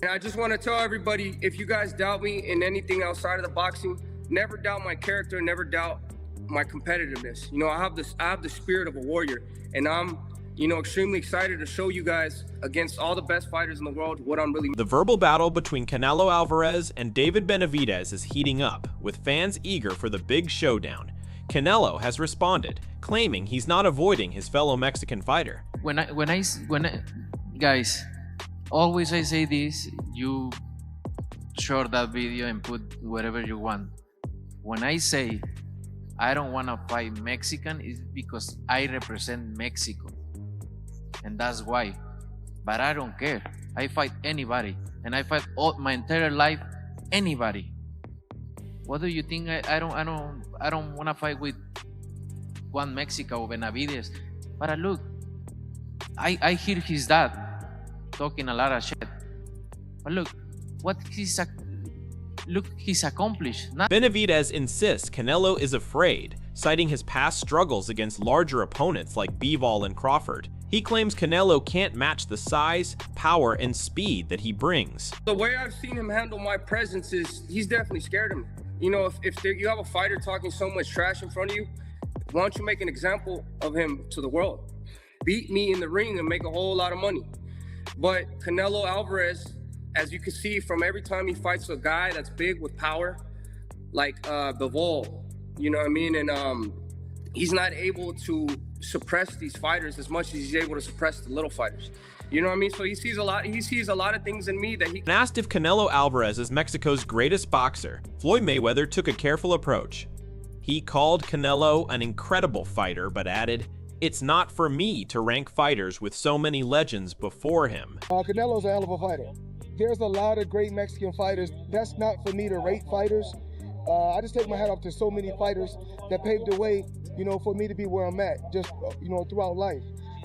And I just want to tell everybody, if you guys doubt me in anything outside of the boxing, never doubt my character, never doubt my competitiveness. You know, I have the spirit of a warrior, and I'm, you know, extremely excited to show you guys against all the best fighters in the world what I'm really. The verbal battle between Canelo Álvarez and David Benavidez is heating up, with fans eager for the big showdown. Canelo has responded, claiming he's not avoiding his fellow Mexican fighter. When I guys, always I say this, you share that video and put whatever you want. When I say I don't want to fight Mexican, it's because I represent Mexico. And that's why. But I don't care. I fight anybody. And I fight all my entire life anybody. What do you think? I don't want to fight with Juan Mexico or Benavidez. But look, I hear his dad talking a lot of shit. But look, what he's accomplished. Benavidez insists Canelo is afraid, citing his past struggles against larger opponents like Bivol and Crawford. He claims Canelo can't match the size, power, and speed that he brings. The way I've seen him handle my presence is he's definitely scared of me. You know, if you have a fighter talking so much trash in front of you, why don't you make an example of him to the world? Beat me in the ring and make a whole lot of money. But Canelo Álvarez, as you can see from every time he fights a guy that's big with power, like Bivol, you know what I mean? And he's not able to suppress these fighters as much as he's able to suppress the little fighters. You know what I mean? So he sees a lot of things in me that he. When asked if Canelo Álvarez is Mexico's greatest boxer, Floyd Mayweather took a careful approach. He called Canelo an incredible fighter, but added, "It's not for me to rank fighters with so many legends before him." Canelo's a hell of a fighter. There's a lot of great Mexican fighters. That's not for me to rate fighters. I just take my hat off to so many fighters that paved the way, you know, for me to be where I'm at, just, you know, throughout life.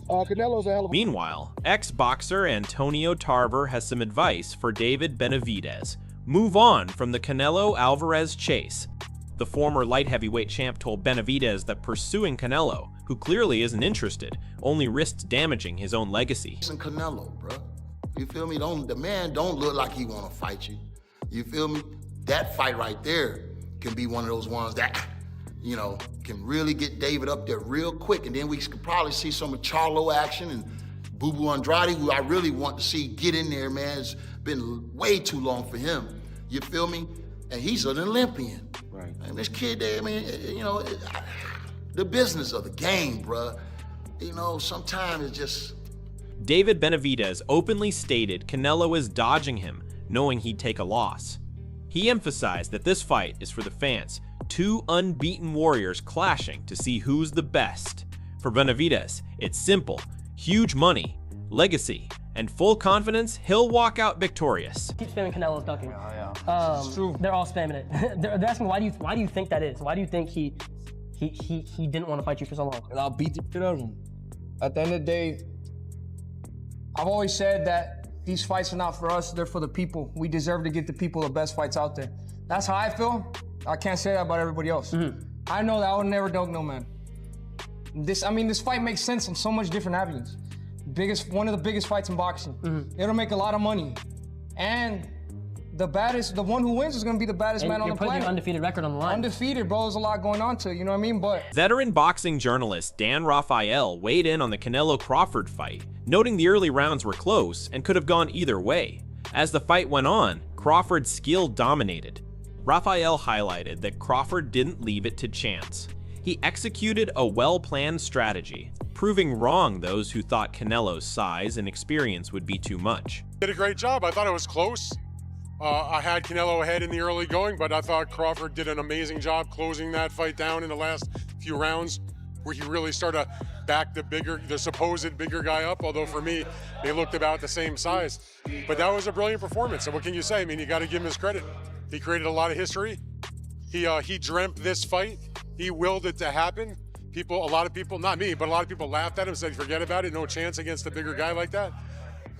Canelo's a hell of a... Meanwhile, ex-boxer Antonio Tarver has some advice for David Benavidez. Move on from the Canelo Álvarez chase. The former light heavyweight champ told Benavidez that pursuing Canelo, who clearly isn't interested, only risks damaging his own legacy. Listen, Canelo, bro. You feel me? The man don't look like he want to fight you. You feel me? That fight right there can be one of those ones that, you know, can really get David up there real quick. And then we could probably see some of Charlo action and Boo Boo Andrade, who I really want to see get in there, man. It's been way too long for him. You feel me? And he's an Olympian. Right. And this kid there, I mean, you know, the business of the game, bruh. You know, sometimes it's just... David Benavidez openly stated Canelo is dodging him, knowing he'd take a loss. He emphasized that this fight is for the fans, two unbeaten warriors clashing to see who's the best. For Benavidez, it's simple: huge money, legacy, and full confidence he'll walk out victorious. Keep spamming Canelo's dunking. It's true. They're all spamming it. They're asking why do you think that is? Why do you think he didn't want to fight you for so long? And I'll beat the shit out of him. At the end of the day, I've always said that these fights are not for us, they're for the people. We deserve to get the people the best fights out there. That's how I feel. I can't say that about everybody else. I know that I would never dunk no man. This fight makes sense on so much different avenues. One of the biggest fights in boxing. It'll make a lot of money. And the one who wins is gonna be the baddest man on the planet. You're putting your undefeated record on the line. Undefeated, bro. There's a lot going on to it, you know what I mean? But veteran boxing journalist Dan Rafael weighed in on the Canelo-Crawford fight, noting the early rounds were close and could have gone either way. As the fight went on, Crawford's skill dominated. Rafael highlighted that Crawford didn't leave it to chance. He executed a well-planned strategy, proving wrong those who thought Canelo's size and experience would be too much. Did a great job. I thought it was close. I had Canelo ahead in the early going, but I thought Crawford did an amazing job closing that fight down in the last few rounds, where he really started to back the supposed bigger guy up, although for me, they looked about the same size. But that was a brilliant performance, and what can you say? I mean, you got to give him his credit. He created a lot of history. He dreamt this fight. He willed it to happen. A lot of people, not me, but a lot of people laughed at him, said, forget about it, no chance against a bigger guy like that.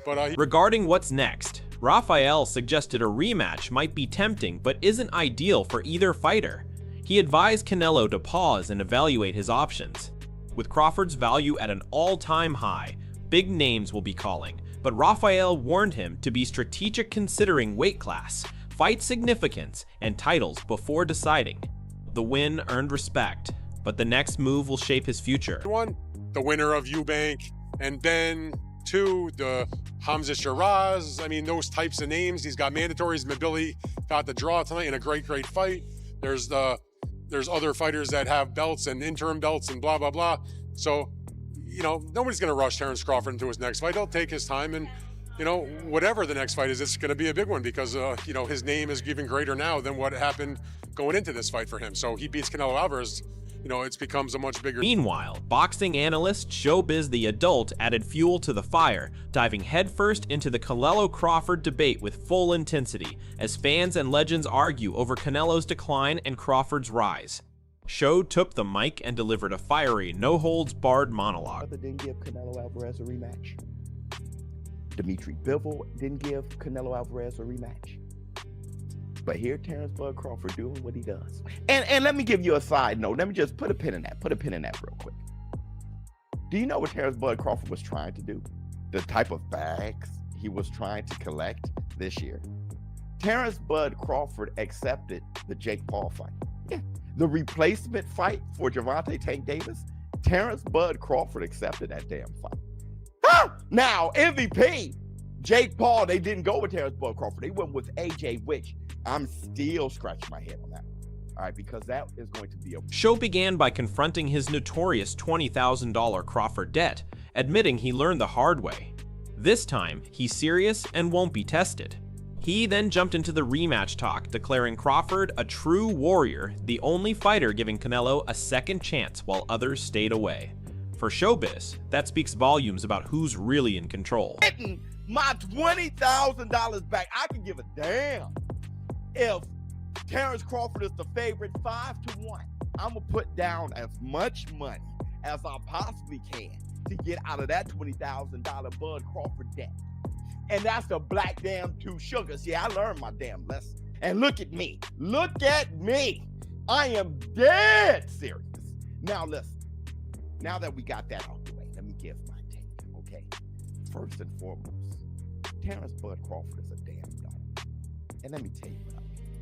But regarding what's next, Rafael suggested a rematch might be tempting but isn't ideal for either fighter. He advised Canelo to pause and evaluate his options. With Crawford's value at an all-time high, big names will be calling, but Rafael warned him to be strategic considering weight class, fight significance, and titles before deciding. The win earned respect, but the next move will shape his future. One, the winner of Eubank, and then two, the Hamza Shiraz. I mean, those types of names. He's got mandatories. Mabili got the draw tonight in a great fight. There's other fighters that have belts and interim belts and blah, blah, blah. So, nobody's going to rush Terence Crawford into his next fight. He'll take his time, and, whatever the next fight is, it's going to be a big one because, his name is even greater now than what happened going into this fight for him. So he beats Canelo Álvarez, it becomes a much bigger... Meanwhile, boxing analyst Showbiz the Adult added fuel to the fire, diving headfirst into the Canelo-Crawford debate with full intensity, as fans and legends argue over Canelo's decline and Crawford's rise. Show took the mic and delivered a fiery, no-holds-barred monologue. Didn't give Canelo Álvarez a rematch. Dimitri Bivol didn't give Canelo Álvarez a rematch. But here, Terence Bud Crawford doing what he does. And let me give you a side note. Let me just put a pin in that. Put a pin in that real quick. Do you know what Terence Bud Crawford was trying to do? The type of bags he was trying to collect this year. Terence Bud Crawford accepted the Jake Paul fight. Yeah. The replacement fight for Gervonta Tank Davis, Terence Bud Crawford accepted that damn fight. Ah! Now, MVP, Jake Paul, they didn't go with Terence Bud Crawford. They went with AJ, which I'm still scratching my head on that. All right, because that is going to be a... Show began by confronting his notorious $20,000 Crawford debt, admitting he learned the hard way. This time, he's serious and won't be tested. He then jumped into the rematch talk, declaring Crawford a true warrior, the only fighter giving Canelo a second chance while others stayed away. For Showbiz, that speaks volumes about who's really in control. Getting my $20,000 back, I can give a damn. If Terence Crawford is the favorite 5-1, I'm going to put down as much money as I possibly can to get out of that $20,000 Bud Crawford debt. And that's a black damn two sugars. Yeah, I learned my damn lesson. And look at me. Look at me. I am dead serious. Now listen, now that we got that out the way, let me give my take, okay? First and foremost, Terence Bud Crawford is a damn dog. And let me tell you what I mean.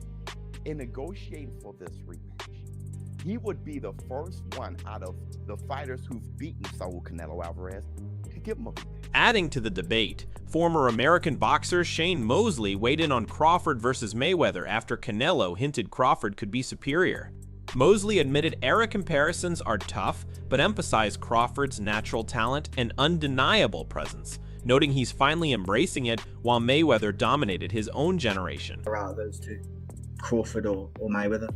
In negotiating for this rematch, he would be the first one out of the fighters who've beaten Saul Canelo Álvarez to give him a rematch. Adding to the debate, former American boxer Shane Mosley weighed in on Crawford versus Mayweather after Canelo hinted Crawford could be superior. Mosley admitted era comparisons are tough, but emphasized Crawford's natural talent and undeniable presence, noting he's finally embracing it while Mayweather dominated his own generation. Out of those two, Crawford or Mayweather?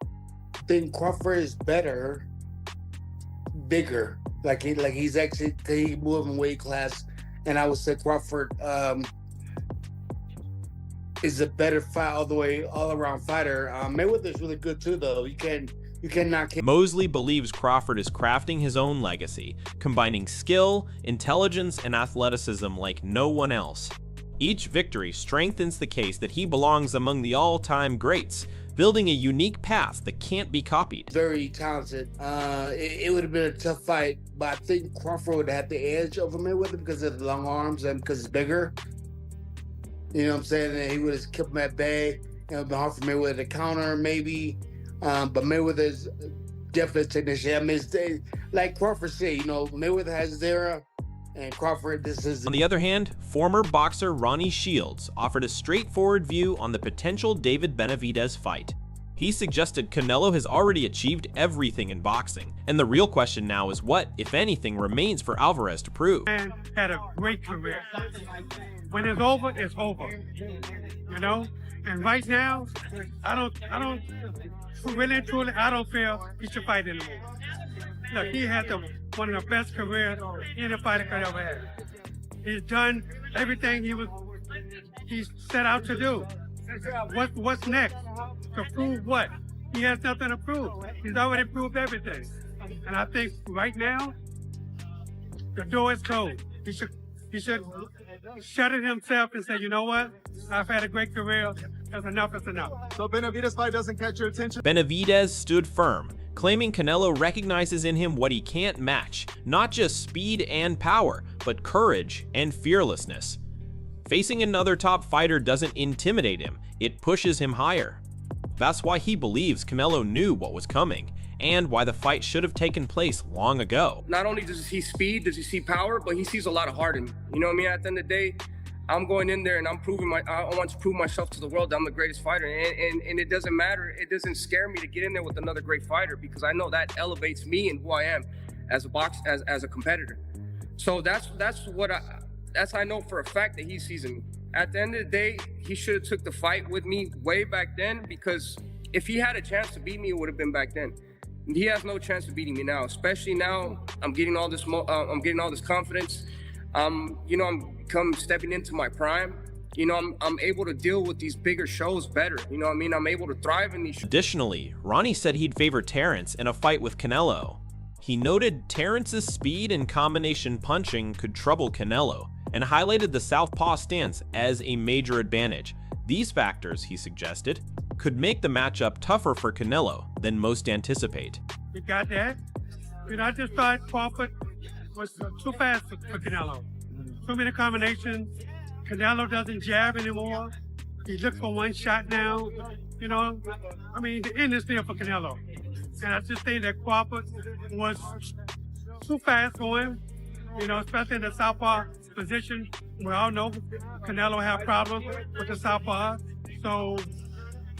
I think Crawford is better, bigger. Like he's actually he moved in weight class, and I would say Crawford is a better fight all around fighter. Mayweather's really good too, though. You cannot. Mosley believes Crawford is crafting his own legacy, combining skill, intelligence, and athleticism like no one else. Each victory strengthens the case that he belongs among the all-time greats, building a unique path that can't be copied. Very talented. It would have been a tough fight, but I think Crawford would have had the edge over Mayweather because of the long arms and because it's bigger. You know what I'm saying? And he would have kept him at bay. It would have been hard for Mayweather to counter, maybe. But Mayweather's definitely a technician. I mean, like Crawford said, Mayweather has his era, and Crawford, this is... On the other hand, former boxer Ronnie Shields offered a straightforward view on the potential David-Benavidez fight. He suggested Canelo has already achieved everything in boxing, and the real question now is what, if anything, remains for Álvarez to prove. Man had a great career. When it's over, it's over. And right now, I don't really truly, I don't feel he should fight anymore. Look, he had one of the best careers any fighter could ever have. He's done everything he set out to do. What's next? To prove what? He has nothing to prove. He's already proved everything. And I think right now, the door is closed. He should shut it himself and say, you know what? I've had a great career. That's enough is enough. So Benavidez fight doesn't catch your attention? Benavidez stood firm, claiming Canelo recognizes in him what he can't match, not just speed and power, but courage and fearlessness. Facing another top fighter doesn't intimidate him, it pushes him higher. That's why he believes Canelo knew what was coming, and why the fight should have taken place long ago. Not only does he see speed, does he see power, but he sees a lot of heart in me. You know what I mean? At the end of the day, I'm going in there and I want to prove myself to the world that I'm the greatest fighter. And it doesn't matter, it doesn't scare me to get in there with another great fighter, because I know that elevates me and who I am as a competitor. So that's I know for a fact that he sees in me. At the end of the day, he should have took the fight with me way back then, because if he had a chance to beat me, it would have been back then. And he has no chance of beating me now, especially now. I'm getting all this confidence. I'm stepping into my prime. You know, I'm able to deal with these bigger shows better. You know what I mean? I'm able to thrive in these shows. Additionally, Ronnie said he'd favor Terrence in a fight with Canelo. He noted Terrence's speed and combination punching could trouble Canelo, and highlighted the southpaw stance as a major advantage. These factors, he suggested, could make the matchup tougher for Canelo than most anticipate. You got that? And I just thought Crawford was too fast for Canelo. Too many combinations. Canelo doesn't jab anymore. He looks for one shot now. You know, I mean, the end is there for Canelo. And I just think that Crawford was too fast for him, you know, especially in the southpaw position. We all know Canelo have problems with the southpaw. So,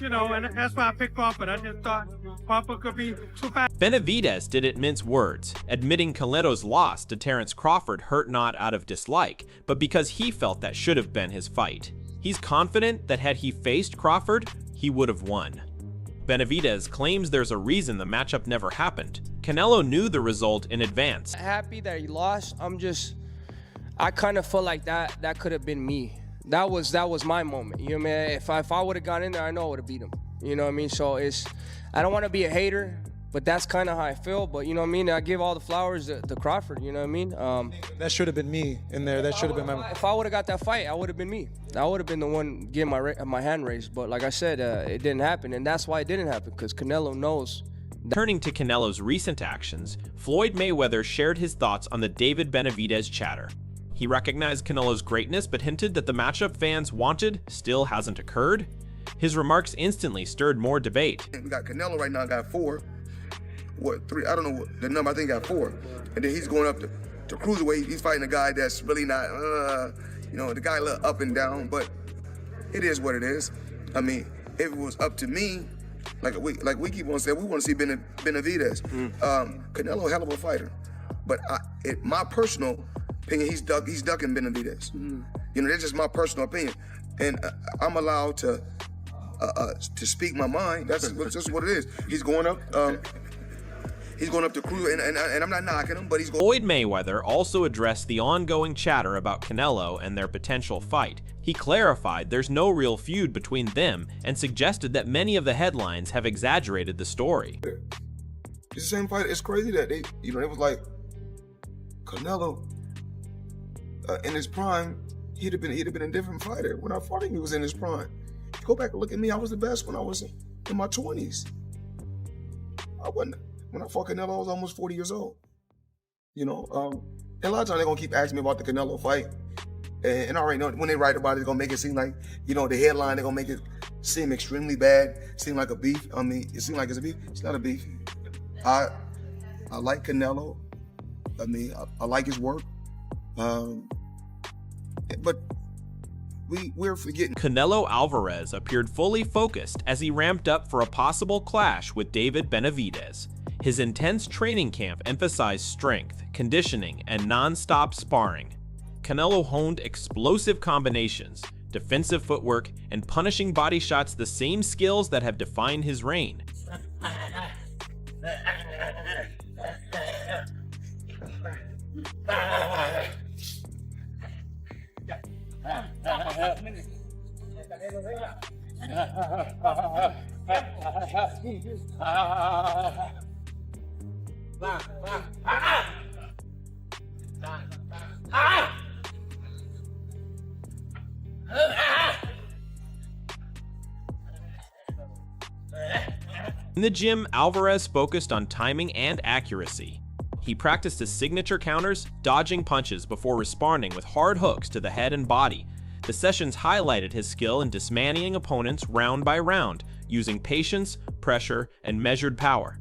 you know, and that's why I picked Crawford. I just thought Crawford could be too fast. Benavidez didn't mince words, admitting Canelo's loss to Terrence Crawford hurt not out of dislike, but because he felt that should have been his fight. He's confident that had he faced Crawford, he would have won. Benavidez claims there's a reason the matchup never happened. Canelo knew the result in advance. Happy that he lost. I kind of felt like that could have been me. That was my moment. You know what I mean? If I would have gone in there, I know I would have beat him. You know what I mean? So I don't want to be a hater, but that's kind of how I feel. But you know what I mean? I give all the flowers to Crawford. You know what I mean? That should have been me in there. That should have been my. If I would have got that fight, I would have been me. I would have been the one getting my hand raised. But like I said, it didn't happen, and that's why it didn't happen, because Canelo knows. Turning to Canelo's recent actions, Floyd Mayweather shared his thoughts on the David Benavidez chatter. He recognized Canelo's greatness, but hinted that the matchup fans wanted still hasn't occurred. His remarks instantly stirred more debate. We got Canelo right now, got 4. What, 3? I don't know what the number. I think he got 4. And then he's going up to cruiserweight. He's fighting a guy that's really not, the guy a little up and down. But it is what it is. I mean, if it was up to me, like we keep on saying, we want to see Benavidez. Canelo, a hell of a fighter. But my personal opinion, he's ducking Benavidez. You know, that's just my personal opinion, and I'm allowed to speak my mind. That's just what it is. He's going up. He's going up to cruise, and I'm not knocking him, but he's going. Floyd Mayweather also addressed the ongoing chatter about Canelo and their potential fight. He clarified there's no real feud between them and suggested that many of the headlines have exaggerated the story. It's the same fight. It's crazy that it was like Canelo in his prime. He'd have been a different fighter. When I fought him, he was in his prime. Go back and look at me. I was the best when I was in my 20s. When I fought Canelo, I was almost 40 years old. You know, and a lot of times they're gonna keep asking me about the Canelo fight, and I already know when they write about it, they're gonna make it seem like, the headline, they're gonna make it seem extremely bad, seem like a beef. I mean, it seems like it's a beef. It's not a beef. I like Canelo. I mean, I like his work, but we're forgetting. Canelo Álvarez appeared fully focused as he ramped up for a possible clash with David Benavidez. His intense training camp emphasized strength, conditioning, and non-stop sparring. Canelo honed explosive combinations, defensive footwork, and punishing body shots, the same skills that have defined his reign. In the gym, Álvarez focused on timing and accuracy. He practiced his signature counters, dodging punches before responding with hard hooks to the head and body. The sessions highlighted his skill in dismantling opponents round by round, using patience, pressure, and measured power.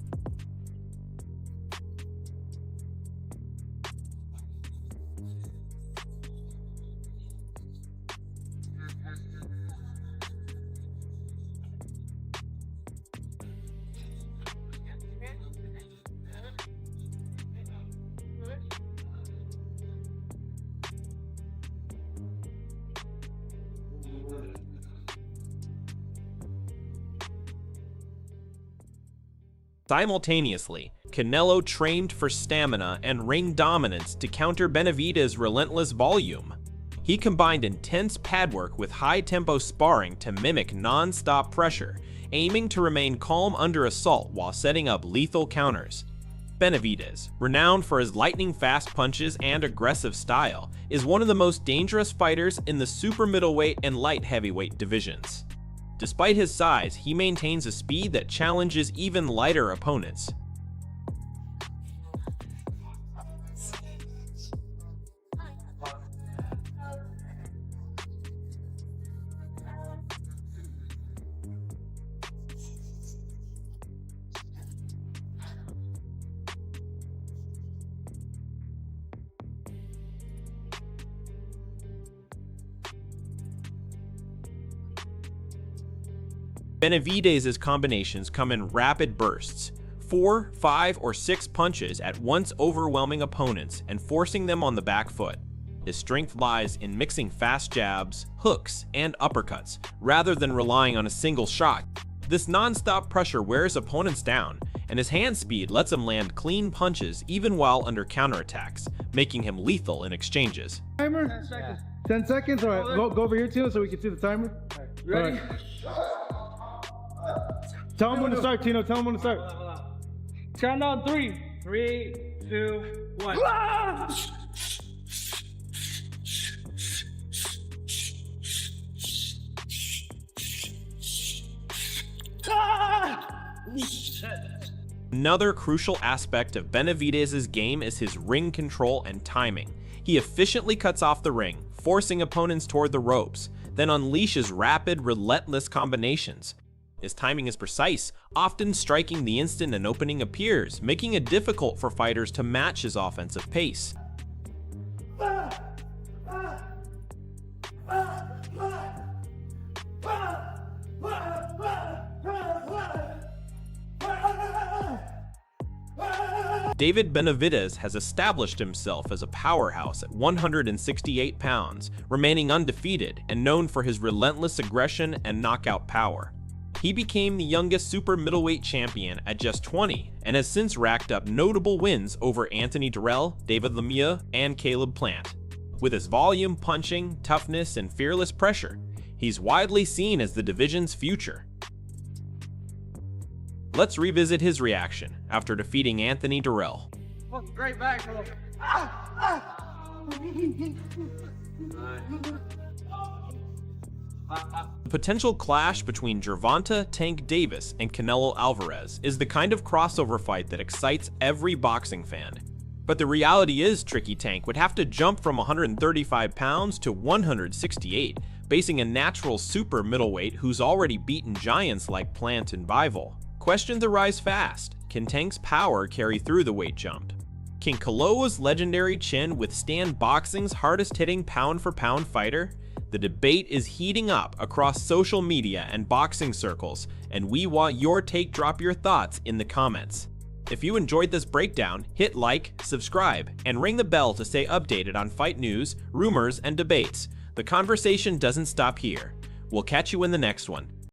Simultaneously, Canelo trained for stamina and ring dominance to counter Benavidez's relentless volume. He combined intense pad work with high-tempo sparring to mimic non-stop pressure, aiming to remain calm under assault while setting up lethal counters. Benavidez, renowned for his lightning-fast punches and aggressive style, is one of the most dangerous fighters in the super middleweight and light heavyweight divisions. Despite his size, he maintains a speed that challenges even lighter opponents. Benavidez's combinations come in rapid bursts, 4, 5, or 6 punches at once, overwhelming opponents and forcing them on the back foot. His strength lies in mixing fast jabs, hooks, and uppercuts, rather than relying on a single shot. This non-stop pressure wears opponents down, and his hand speed lets him land clean punches even while under counterattacks, making him lethal in exchanges. Timer? 10 seconds. 10 seconds? All right, go over here too so we can see the timer. Ready? Tell him when to start, Tino. Tell him when to start. Count down 3. 3, 2, 1. Another crucial aspect of Benavidez's game is his ring control and timing. He efficiently cuts off the ring, forcing opponents toward the ropes, then unleashes rapid, relentless combinations. His timing is precise, often striking the instant an opening appears, making it difficult for fighters to match his offensive pace. David Benavidez has established himself as a powerhouse at 168 pounds, remaining undefeated and known for his relentless aggression and knockout power. He became the youngest super middleweight champion at just 20 and has since racked up notable wins over Anthony Dirrell, David Lemieux, and Caleb Plant. With his volume, punching, toughness, and fearless pressure, he's widely seen as the division's future. Let's revisit his reaction after defeating Anthony Dirrell. Oh, great back, bro. The potential clash between Gervonta "Tank" Davis and Canelo Álvarez is the kind of crossover fight that excites every boxing fan. But the reality is Tricky Tank would have to jump from 135 pounds to 168, facing a natural super middleweight who's already beaten giants like Plant and Bivol. Questions arise fast. Can Tank's power carry through the weight jump? Can Canalo's legendary chin withstand boxing's hardest-hitting pound-for-pound fighter? The debate is heating up across social media and boxing circles, and we want your take. Drop your thoughts in the comments. If you enjoyed this breakdown, hit like, subscribe, and ring the bell to stay updated on fight news, rumors, and debates. The conversation doesn't stop here. We'll catch you in the next one.